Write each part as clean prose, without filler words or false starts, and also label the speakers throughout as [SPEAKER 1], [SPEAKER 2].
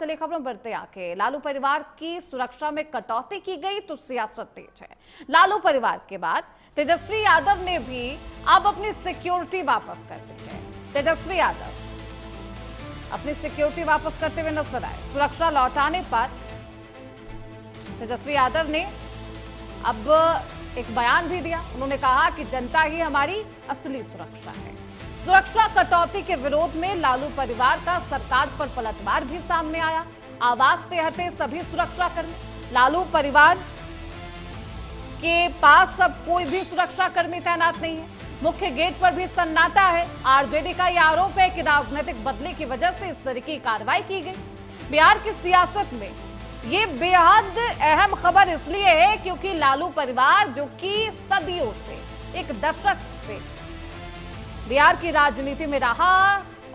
[SPEAKER 1] चलिए खबरों में बढ़ते आके लालू परिवार की सुरक्षा में कटौती की गई तो सियासत तेज है। लालू परिवार के बाद तेजस्वी यादव ने भी अब अपनी सिक्योरिटी वापस कर दी है। तेजस्वी यादव अपनी सिक्योरिटी वापस करते हुए नजर आए। सुरक्षा लौटाने पर तेजस्वी यादव ने अब एक बयान भी दिया। उन्होंने कहा कि जनता ही हमारी असली सुरक्षा है। सुरक्षा कटौती के विरोध में लालू परिवार का सरकार पर पलटवार भी सामने आया। आवास से हटे सभी सुरक्षाकर्मी। लालू परिवार के पास अब कोई भी सुरक्षाकर्मी तैनात नहीं है। मुख्य गेट पर भी सन्नाटा है। आरजेडी का यह आरोप है कि राजनीतिक बदले की वजह से इस तरह की कार्रवाई की गई। बिहार की सियासत में ये बेहद अहम खबर इसलिए है क्योंकि लालू परिवार जो कि सदियों से, एक दशक से बिहार की राजनीति में रहा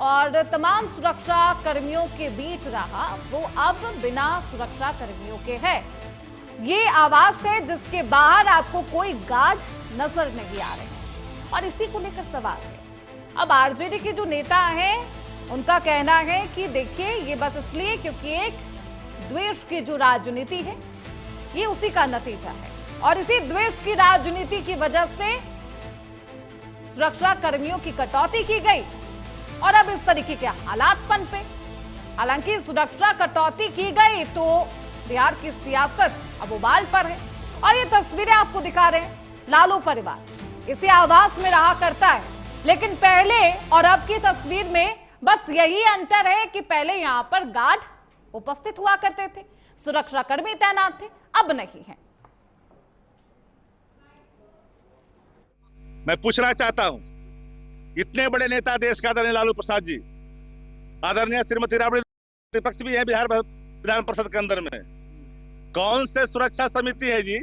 [SPEAKER 1] और तमाम सुरक्षा कर्मियों के बीच रहा, वो अब बिना सुरक्षा कर्मियों के है। ये आवास है जिसके बाहर आपको कोई गार्ड नजर नहीं आ रहे हैं और इसी को लेकर सवाल है। अब आरजेडी के जो नेता हैं उनका कहना है कि देखिए ये बस इसलिए क्योंकि एक द्वेष की जो राजनीति है ये उसी का नतीजा है और इसी द्वेष की राजनीति की वजह से सुरक्षा कर्मियों की कटौती की गई और अब इस तरीके के हालात पनपे। हालांकि सुरक्षा कटौती की गई तो बिहार की सियासत अब उबाल पर है और ये तस्वीरें आपको दिखा रहे हैं। लालू परिवार इसी आवास में रहा करता है, लेकिन पहले और अब की तस्वीर में बस यही अंतर है कि पहले यहां पर गार्ड उपस्थित हुआ करते थे, सुरक्षा कर्मी तैनात थे, अब नहीं है।
[SPEAKER 2] मैं पूछना चाहता हूं, इतने बड़े नेता देश का आदरणीय लालू प्रसाद जी, आदरणीय श्रीमती राबड़ी विपक्ष भी है बिहार विधान परिषद के अंदर में, कौन से सुरक्षा समिति है जी?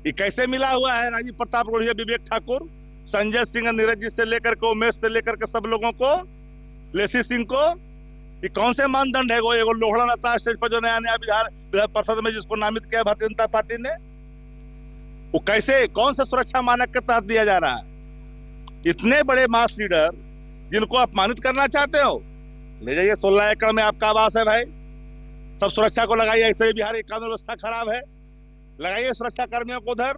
[SPEAKER 2] ये कैसे मिला हुआ है? राजीव प्रताप रूढ़िया, विवेक ठाकुर, संजय सिंह, नीरज जी से लेकर के, उमेश से लेकर के सब लोगों को, लेसी सिंह को, ये कौन से मानदंड है? वो एगो लोहड़ा नेता स्टेज पर जो नया नया बिहार विधान परिषद में जिसको नामित किया भारतीय जनता पार्टी ने, वो कैसे, कौन से सुरक्षा मानक के तहत दिया जा रहा है? इतने बड़े मास लीडर जिनको अपमानित करना चाहते हो, ले जाइए 16 एकड़ में आपका आवास है भाई, सब सुरक्षा को लगाइए। ऐसे ही बिहार की कानून व्यवस्था खराब है, लगाइए सुरक्षा कर्मियों को उधर।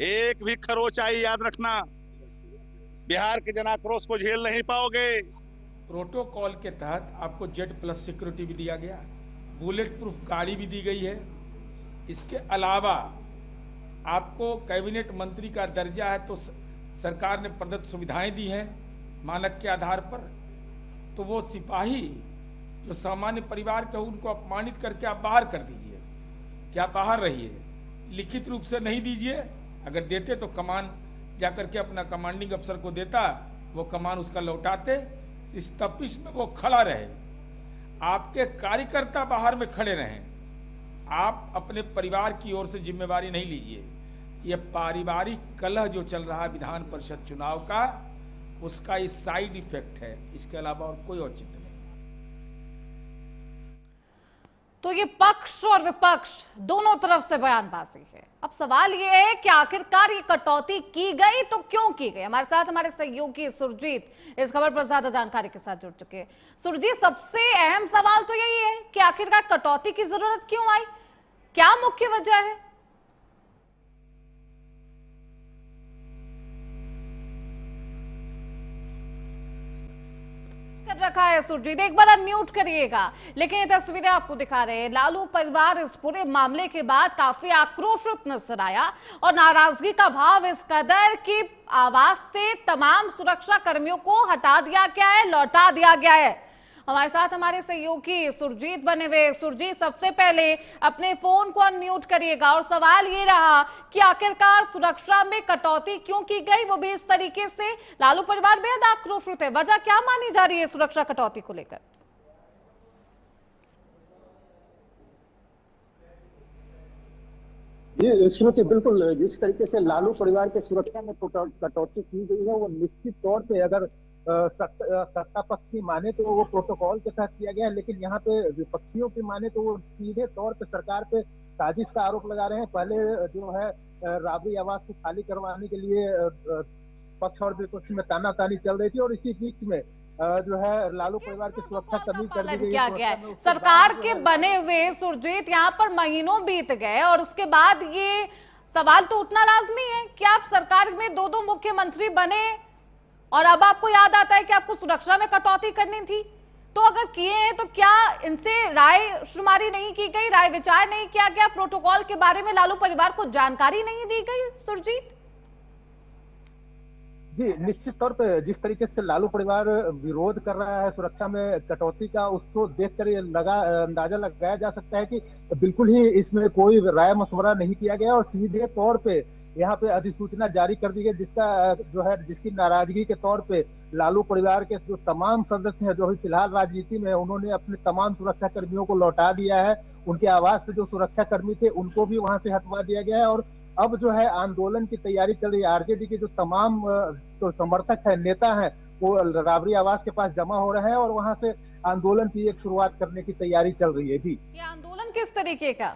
[SPEAKER 2] एक भी खरोच आई, याद रखना, बिहार के जनाक्रोश को झेल नहीं पाओगे।
[SPEAKER 3] प्रोटोकॉल के तहत आपको Z+ सिक्योरिटी भी दिया गया, बुलेट प्रूफ गाड़ी भी दी गई है। इसके अलावा आपको कैबिनेट मंत्री का दर्जा है तो सरकार ने प्रदत्त सुविधाएं दी हैं मानक के आधार पर। तो वो सिपाही जो सामान्य परिवार के उनको अपमानित करके आप बाहर कर दीजिए, क्या बाहर रहिए, लिखित रूप से नहीं दीजिए। अगर देते तो कमान जाकर के अपना कमांडिंग अफसर को देता, वो कमान उसका लौटाते। इस तपिश में वो खड़ा रहे, आपके कार्यकर्ता बाहर में खड़े रहें, आप अपने परिवार की ओर से जिम्मेवारी नहीं लीजिए। ये पारिवारिक कलह जो चल रहा है विधान परिषद चुनाव का, उसका ये साइड इफेक्ट है, इसके अलावा और कोई औचित्य नहीं।
[SPEAKER 1] तो ये पक्ष और विपक्ष दोनों तरफ से बयानबाजी है। अब सवाल ये है कि आखिरकार ये कटौती की गई तो क्यों की गई? हमारे साथ हमारे सहयोगी सुरजीत इस खबर पर ज्यादा जानकारी के साथ जुड़ चुके हैं। सुरजीत, सबसे अहम सवाल तो यही है कि आखिरकार कटौती की जरूरत क्यों आई, क्या मुख्य वजह है? कर रखा है सुरजीत, एक बार अनम्यूट करिएगा। लेकिन ये तस्वीरें आपको दिखा रहे हैं, लालू परिवार इस पूरे मामले के बाद काफी आक्रोशित नजर आया और नाराजगी का भाव इस कदर कि आवास से तमाम सुरक्षा कर्मियों को हटा दिया गया है, लौटा दिया गया है। हमारे साथ हमारे सहयोगी सुरजीत बने हुए। सुरजीत, सबसे पहले अपने फोन को अनम्यूट करिएगा और सवाल ये रहा कि आखिरकार सुरक्षा में कटौती क्यों की गई, वो भी इस तरीके से। लालू परिवार बेहद आक्रोशित है, वजह क्या मानी जा रही है सुरक्षा कटौती को लेकर?
[SPEAKER 4] ये श्रुति, बिल्कुल जिस तरीके से लालू परिवार के सुरक्षा में कटौती की गई है, वो निश्चित तौर पे अगर सत्ता पक्ष की माने तो वो प्रोटोकॉल के तहत किया गया है, लेकिन यहाँ पे विपक्षियों की माने तो वो सीधे तौर पे सरकार पे साजिश का आरोप लगा रहे हैं। पहले जो है राबड़ी आवास को खाली करवाने के लिए पक्ष और विपक्ष में तानातानी चल रही थी और इसी बीच में जो है लालू परिवार की सुरक्षा कर्मी कर दी गई
[SPEAKER 1] क्या गया
[SPEAKER 4] है।
[SPEAKER 1] है सरकार के बने हुए सुरजीत, यहाँ पर महीनों बीत गए और उसके बाद ये सवाल तो उठना लाजमी है कि आप सरकार में दो दो मुख्यमंत्री बने और अब आपको याद आता है कि आपको सुरक्षा में कटौती करनी थी। तो अगर किए हैं तो क्या इनसे राय शुमारी नहीं की गई, राय विचार नहीं किया गया, प्रोटोकॉल के बारे में लालू परिवार को जानकारी नहीं दी गई? सुरजीत
[SPEAKER 4] जी, निश्चित तौर पे जिस तरीके से लालू परिवार विरोध कर रहा है सुरक्षा में कटौती का, उसको देखकर ये अंदाजा लगाया जा सकता है कि बिल्कुल ही इसमें कोई राय मशवरा नहीं किया गया और सीधे तौर पे यहाँ पे अधिसूचना जारी कर दी गई, जिसका जो है जिसकी नाराजगी के तौर पे लालू परिवार के जो तमाम सदस्य हैं जो अभी फिलहाल राजनीति में, उन्होंने अपने तमाम सुरक्षा कर्मियों को लौटा दिया है। उनके आवास पे जो सुरक्षा कर्मी थे उनको भी वहां से हटवा दिया गया है और अब जो है आंदोलन की तैयारी चल रही है। आरजेडी के जो तमाम समर्थक है, नेता हैं, वो राबरी आवास के पास जमा हो रहे हैं और वहां से आंदोलन की एक शुरुआत करने की तैयारी चल रही है। जी,
[SPEAKER 1] ये आंदोलन किस तरीके का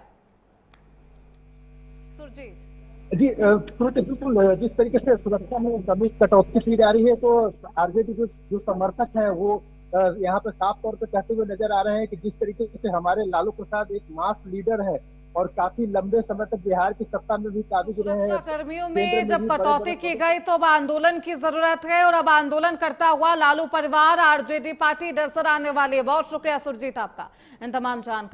[SPEAKER 1] सुरजीत?
[SPEAKER 4] जी बिल्कुल, जिस तरीके से सुरक्षा में कभी कटौती की जा रही है तो आरजेडी के जो समर्थक हैं वो यहाँ पे साफ तौर पे कहते हुए नजर आ रहे हैं कि जिस तरीके से हमारे लालू प्रसाद एक मास लीडर है और काफी लंबे समय तक बिहार की सत्ता में भी काबिज रहे हैं,
[SPEAKER 1] कर्मियों में जब कटौती की गई तो अब आंदोलन की जरूरत है और अब आंदोलन करता हुआ लालू परिवार, आरजेडी पार्टी नजर आने वाली है। बहुत शुक्रिया सुरजीत आपका इन तमाम जानकारी।